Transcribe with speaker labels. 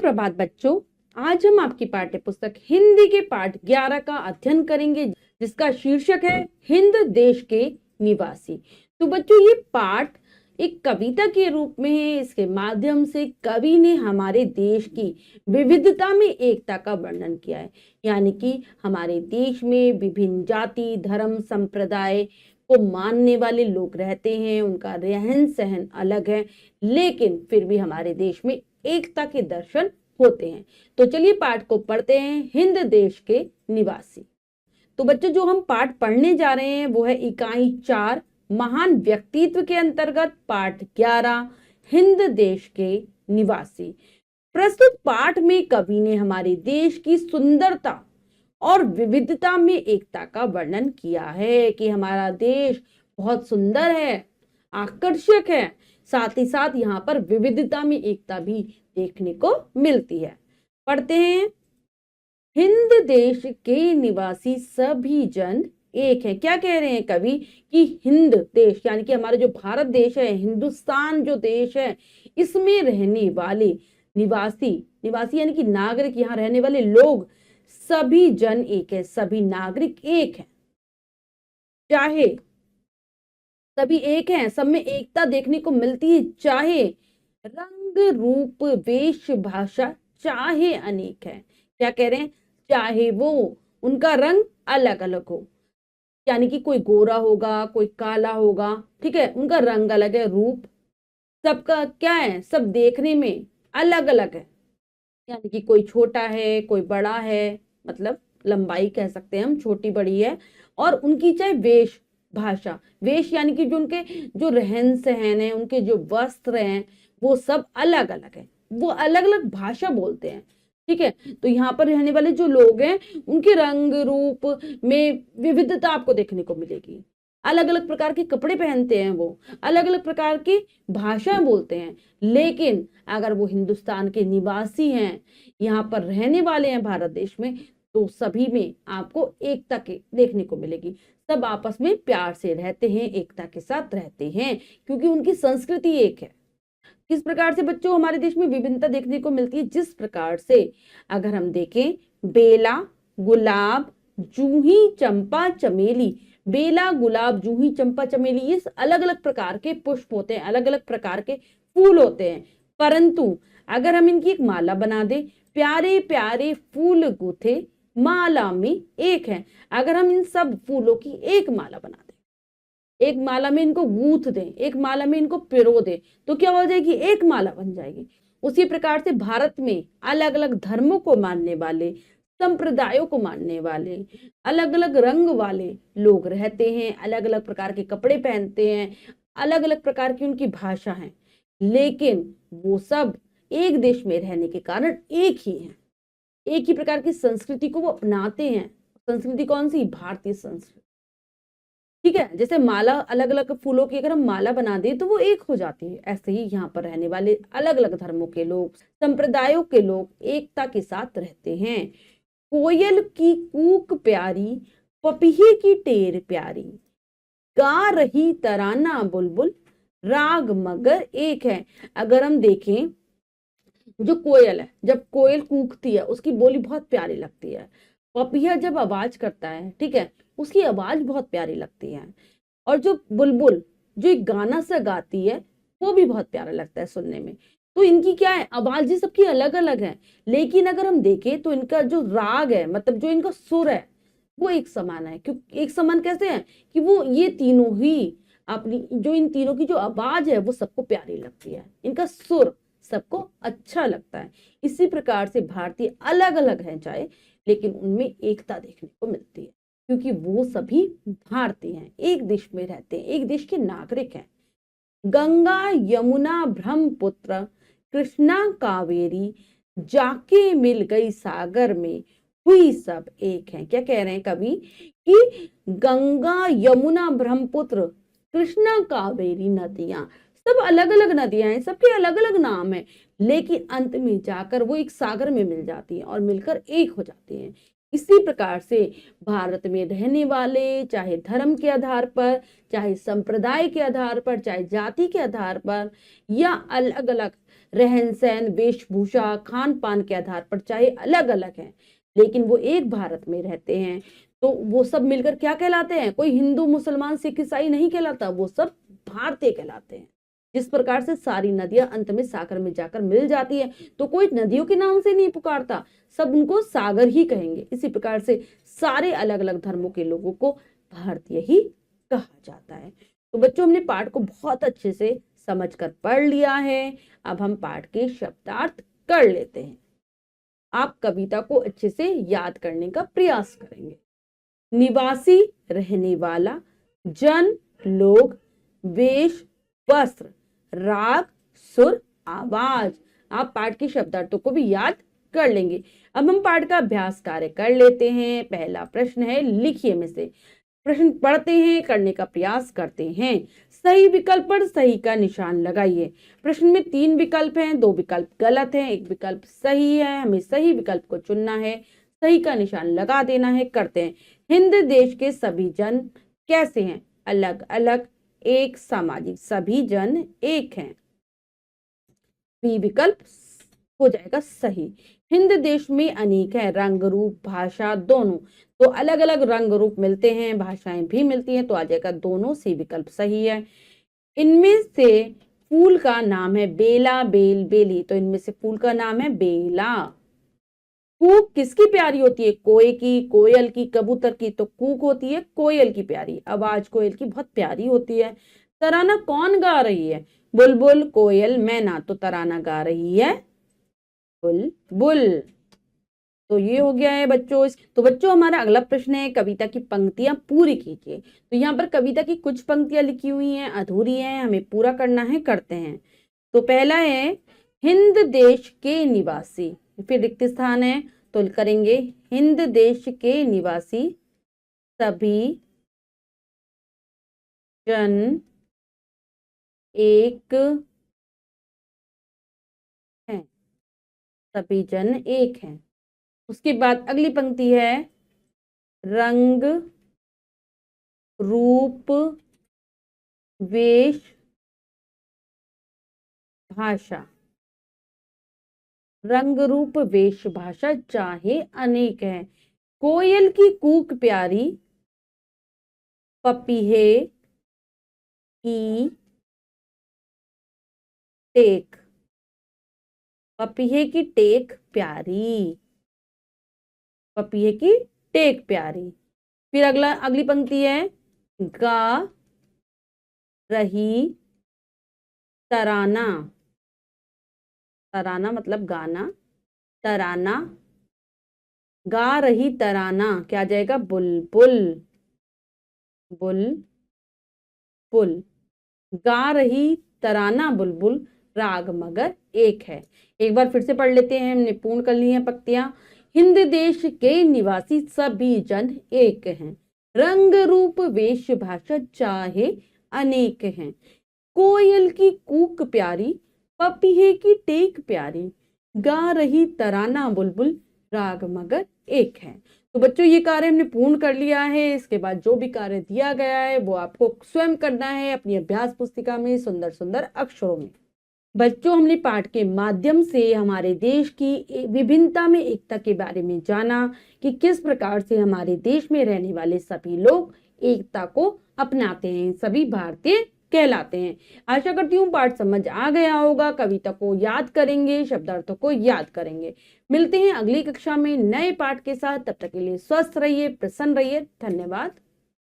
Speaker 1: सुप्रभात बच्चों। आज हम आपकी पाठ्य पुस्तक हिंदी के पाठ 11 का अध्ययन करेंगे, जिसका शीर्षक है हिंद देश के निवासी। तो बच्चों, ये पाठ एक कविता के रूप में है। इसके माध्यम से कवि ने हमारे देश की विविधता में एकता का वर्णन किया है। यानी कि हमारे देश में विभिन्न जाति, धर्म, संप्रदाय को मानने वाले लोग रहते हैं, उनका रहन सहन अलग है, लेकिन फिर भी हमारे देश में एकता के दर्शन होते हैं। तो चलिए पाठ को पढ़ते हैं, हिंद देश के निवासी। तो बच्चों, जो हम पाठ पढ़ने जा रहे हैं वो है इकाई 4 महान व्यक्तित्व के अंतर्गत पाठ 11 हिंद देश के निवासी। प्रस्तुत पाठ में कवि ने हमारे देश की सुंदरता और विविधता में एकता का वर्णन किया है कि हमारा देश बहुत सुंदर है, आकर्षक है, साथ ही साथ यहाँ पर विविधता में एकता भी देखने को मिलती है। पढ़ते हैं। हिंद देश के निवासी सभी जन एक है। क्या कह रहे हैं कवि कि हिंद देश यानी कि हमारा जो भारत देश है, हिंदुस्तान जो देश है, इसमें रहने वाले निवासी यानी कि नागरिक, यहाँ रहने वाले लोग सभी जन एक है, सभी नागरिक एक है। चाहे सभी एक हैं, सब में एकता देखने को मिलती है, चाहे रंग रूप वेश भाषा चाहे अनेक है। क्या कह रहे हैं? चाहे वो उनका रंग अलग अलग हो, यानी कि कोई गोरा होगा, कोई काला होगा, ठीक है, उनका रंग अलग है, रूप सबका क्या है, सब देखने में अलग अलग है। यानी कि कोई छोटा है, कोई बड़ा है, मतलब लंबाई कह सकते हैं हम, छोटी बड़ी है। और उनकी चाहे वेश भाषा, वेश यानी कि जो उनके जो रहन सहन है, उनके जो वस्त्र हैं, वो सब अलग अलग है, वो अलग अलग भाषा बोलते हैं, ठीक है। तो यहाँ पर रहने वाले जो लोग हैं, उनके रंग रूप में विविधता आपको देखने को मिलेगी। अलग अलग प्रकार के कपड़े पहनते हैं, वो अलग अलग प्रकार की भाषा बोलते हैं, लेकिन अगर वो हिंदुस्तान के निवासी हैं, यहाँ पर रहने वाले हैं भारत देश में, तो सभी में आपको एकता के देखने को मिलेगी। सब आपस में प्यार से रहते हैं, एकता के साथ रहते हैं, क्योंकि उनकी संस्कृति एक है। किस प्रकार से बच्चों हमारे देश में विभिन्नता देखने को मिलती है? जिस प्रकार से अगर हम देखें, बेला, गुलाब, जूही, चंपा, चमेली, बेला, गुलाब, जूही, चंपा, चमेली, ये अलग अलग प्रकार के पुष्प होते हैं, अलग अलग प्रकार के फूल होते हैं, परंतु अगर हम इनकी एक माला बना दे, प्यारे प्यारे फूल गूथे माला में एक है। अगर हम इन सब फूलों की एक माला बना दें, एक माला में इनको गूंथ दें, एक माला में इनको पिरो दें, तो क्या हो जाएगी? एक माला बन जाएगी। उसी प्रकार से भारत में अलग अलग धर्मों को मानने वाले, संप्रदायों को मानने वाले, अलग अलग रंग वाले लोग रहते हैं, अलग अलग प्रकार के कपड़े पहनते हैं, अलग अलग प्रकार की उनकी भाषा है, लेकिन वो सब एक देश में रहने के कारण एक ही है, एक ही प्रकार की संस्कृति को वो अपनाते हैं। संस्कृति कौन सी? भारतीय संस्कृति, ठीक है। जैसे माला, अलग अलग फूलों की अगर हम माला बना दें तो वो एक हो जाती है, ऐसे ही यहाँ पर रहने वाले अलग अलग धर्मों के लोग, संप्रदायों के लोग एकता के साथ रहते हैं। कोयल की कूक प्यारी, पपीहे की टेर प्यारी, गा रही तराना बुलबुल, राग मगर एक है। अगर हम देखें, जो कोयल है, जब कोयल कूकती है, उसकी बोली बहुत प्यारी लगती है। पपीहा जब आवाज करता है, ठीक है, उसकी आवाज बहुत प्यारी लगती है। और जो बुलबुल जो एक गाना सा गाती है, वो भी बहुत प्यारा लगता है सुनने में। तो इनकी क्या है, आवाज ही सबकी अलग अलग है, लेकिन अगर हम देखें तो इनका जो राग है, मतलब जो इनका सुर है, वो एक समान है। क्योंकि एक समान कैसे है कि वो ये तीनों ही अपनी, जो इन तीनों की जो आवाज है, वो सबको प्यारी लगती है, इनका सुर सबको अच्छा लगता है। इसी प्रकार से भारतीय अलग अलग हैं चाहे, लेकिन उनमें एकता देखने को मिलती है, क्योंकि वो सभी भारतीय हैं, एक देश में रहते हैं, एक देश के नागरिक हैं। गंगा यमुना ब्रह्मपुत्र कृष्णा कावेरी, जाके मिल गई सागर में, हुई सब एक है। क्या कह रहे हैं कवि कि गंगा यमुना ब्रह्मपुत्र कृष्णा कावेरी नदियां सब अलग अलग नदियां हैं, सबके अलग अलग नाम है, लेकिन अंत में जाकर वो एक सागर में मिल जाती हैं और मिलकर एक हो जाती हैं। इसी प्रकार से भारत में रहने वाले, चाहे धर्म के आधार पर, चाहे संप्रदाय के आधार पर, चाहे जाति के आधार पर, या अलग अलग रहन सहन, वेशभूषा, खान पान के आधार पर चाहे अलग अलग हैं, लेकिन वो एक भारत में रहते हैं, तो वो सब मिलकर क्या कहलाते हैं? कोई हिंदू, मुसलमान, सिख, ईसाई नहीं कहलाता, वो सब भारतीय कहलाते हैं। जिस प्रकार से सारी नदियां अंत में सागर में जाकर मिल जाती है, तो कोई नदियों के नाम से नहीं पुकारता, सब उनको सागर ही कहेंगे। इसी प्रकार से सारे अलग अलग धर्मों के लोगों को भारतीय ही कहा जाता है। तो बच्चों, हमने पाठ को बहुत अच्छे से समझकर पढ़ लिया है। अब हम पाठ के शब्दार्थ कर लेते हैं। आप कविता को अच्छे से याद करने का प्रयास करेंगे। निवासी रहने वाला, जन लोग, वेश वस्त्र, राग सुर आवाज। आप पाठ के शब्दार्थों को भी याद कर लेंगे। अब हम पाठ का अभ्यास कार्य कर लेते हैं। पहला प्रश्न है, लिखिए में से प्रश्न पढ़ते हैं, करने का प्रयास करते हैं। सही विकल्प पर सही का निशान लगाइए। प्रश्न में 3 विकल्प हैं, 2 विकल्प गलत हैं, 1 विकल्प सही है। हमें सही विकल्प को चुनना है, सही का निशान लगा देना है। करते हैं। हिंद देश के सभी जन कैसे हैं? अलग अलग, एक सामाजिक, सभी जन एक हैं। बी विकल्प हो जाएगा सही। हिंद देश में अनेक है, रंग रूप भाषा दोनों, तो अलग अलग रंग रूप मिलते हैं, भाषाएं भी मिलती हैं, तो आ जाएगा दोनों। सी विकल्प सही है। इनमें से फूल का नाम है बेला, बेल, बेली, तो इनमें से फूल का नाम है बेला। कूक किसकी प्यारी होती है? कोय की, कोयल की, कबूतर की, तो कूक होती है कोयल की प्यारी, आवाज कोयल की बहुत प्यारी होती है। तराना कौन गा रही है? बुलबुल, कोयल, मैना, तो तराना गा रही है बुलबुल। तो ये हो गया है बच्चों। तो बच्चों, हमारा अगला प्रश्न है, कविता की पंक्तियां पूरी कीजिए। तो यहाँ पर कविता की कुछ पंक्तियां लिखी हुई हैं, अधूरी हैं, हमें पूरा करना है, करते हैं। तो पहला है, हिंद देश के निवासी, फिर रिक्त स्थान है, तो करेंगे हिंद देश के निवासी सभी जन एक हैं, सभी जन एक हैं। उसके बाद अगली पंक्ति है, रंग रूप वेश भाषा, रंग रूप वेश भाषा चाहे अनेक है। कोयल की कूक प्यारी, पपीहे की टेक, पपीहे की टेक प्यारी, पपीहे की टेक प्यारी। फिर अगली पंक्ति है, गा रही तराना, तराना मतलब गाना, तराना, गा रही तराना, क्या आ जाएगा? बुलबुल, बुलबुल, गा रही तराना बुलबुल, राग मगर एक है। एक बार फिर से पढ़ लेते हैं, हमने पूर्ण कर ली है पंक्तियां। हिंद देश के निवासी सभी जन एक हैं, रंग रूप वेश भाषा चाहे अनेक हैं। कोयल की कूक प्यारी, पपीहे की टेक प्यारी, गा रही तराना बुलबुल, राग मगर एक है। तो बच्चों, ये कार्य हमने पूर्ण कर लिया है। इसके बाद जो भी कार्य दिया गया है वो आपको स्वयं करना है अपनी अभ्यास पुस्तिका में, सुंदर सुंदर अक्षरों में। बच्चों, हमने पाठ के माध्यम से हमारे देश की विभिन्नता में एकता के बारे में जाना कि किस प्रकार से हमारे देश में रहने वाले सभी लोग एकता को अपनाते हैं, सभी भारतीय कहलाते हैं। आशा करती हूँ पाठ समझ आ गया होगा। कविता को याद करेंगे, शब्दार्थों को याद करेंगे। मिलते हैं अगली कक्षा में नए पाठ के साथ। तब तक के लिए स्वस्थ रहिए, प्रसन्न रहिए। धन्यवाद।